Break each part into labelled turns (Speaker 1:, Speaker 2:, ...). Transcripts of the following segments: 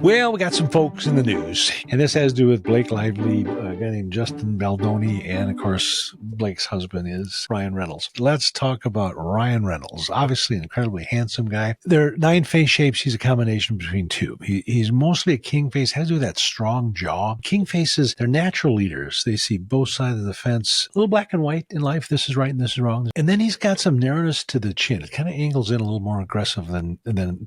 Speaker 1: Well, we got some folks in the news, and this has to do with Blake Lively, a guy named Justin Baldoni, and of course, Blake's husband is Ryan Reynolds. Let's talk about Ryan Reynolds. Obviously, an incredibly handsome guy. There are 9 face shapes. He's a combination between 2. He's mostly a king face, has to do with that strong jaw. King faces, they're natural leaders. They see both sides of the fence, a little black and white in life. This is right and this is wrong. And then he's got some narrowness to the chin. It kind of angles in a little more aggressive than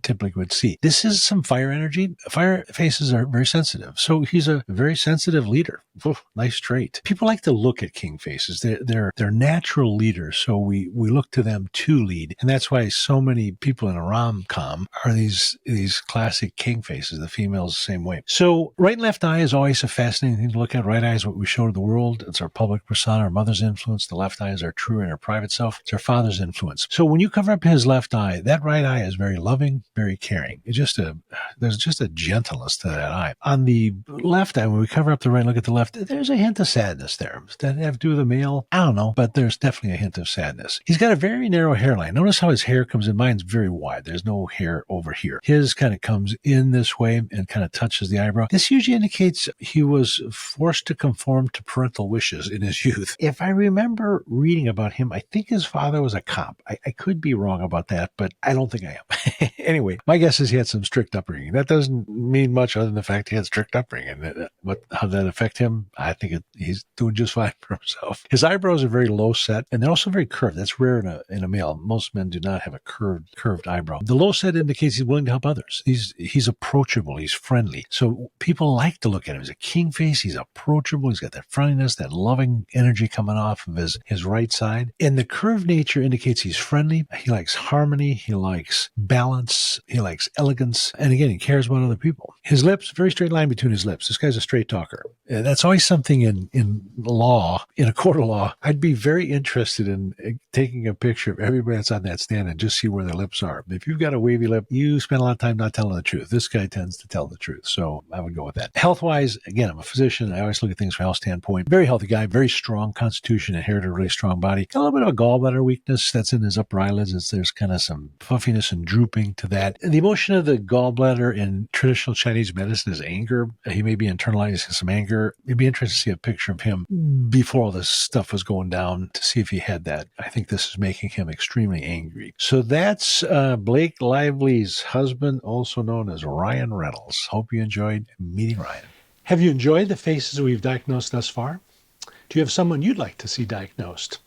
Speaker 1: typically would see. This is some fire energy. Fire faces are very sensitive. So he's a very sensitive leader. Oof, nice trait. People like to look at king faces. They're natural leaders. So we look to them to lead. And that's why so many people in a rom-com are these classic king faces. The females the same way. So right and left eye is always a fascinating thing to look at. Right eye is what we show to the world. It's our public persona, our mother's influence. The left eye is our true and our private self. It's our father's influence. So when you cover up his left eye, that right eye is very loving, very caring. There's just a gentleness to that eye. On the left eye, when we cover up the right and look at the left, there's a hint of sadness there. Does that have to do with the male? I don't know, but there's definitely a hint of sadness. He's got a very narrow hairline. Notice how his hair comes in. Mine's very wide. There's no hair over here. His kind of comes in this way and kind of touches the eyebrow. This usually indicates he was forced to conform to parental wishes in his youth. If I remember reading about him, I think his father was a cop. I could be wrong about that, but I don't think I am. Anyway, my guess is he had some strict upbringing. That doesn't mean much other than the fact he had strict upbringing. How did that affect him? I think he's doing just fine for himself. His eyebrows are very low set, and they're also very curved. That's rare in a male. Most men do not have a curved eyebrow. The low set indicates he's willing to help others. He's approachable. He's friendly. So people like to look at him. He's a king face. He's approachable. He's got that friendliness, that loving energy coming off of his right side. And the curved nature indicates he's friendly. He likes harmony. He likes balance. He likes elegance. And again, he cares about other people. His lips, very straight line between his lips. This guy's a straight talker. That's always something in law, in a court of law. I'd be very interested in taking a picture of everybody that's on that stand and just see where their lips are. If you've got a wavy lip, you spend a lot of time not telling the truth. This guy tends to tell the truth. So I would go with that. Health-wise, again, I'm a physician. I always look at things from a health standpoint. Very healthy guy, very strong constitution, inherited a really strong body. Got a little bit of a gallbladder weakness that's in his upper eyelids. There's kind of some puffiness and drooping to that. The emotion of the gallbladder in traditional Chinese medicine is anger. He may be internalizing some anger. It'd be interesting to see a picture of him before all this stuff was going down to see if he had that. I think this is making him extremely angry. So that's Blake Lively's husband, also known as Ryan Reynolds. Hope you enjoyed meeting Ryan. Have you enjoyed the faces we've diagnosed thus far? Do you have someone you'd like to see diagnosed?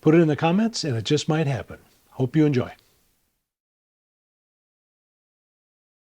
Speaker 1: Put it in the comments and it just might happen. Hope you enjoy.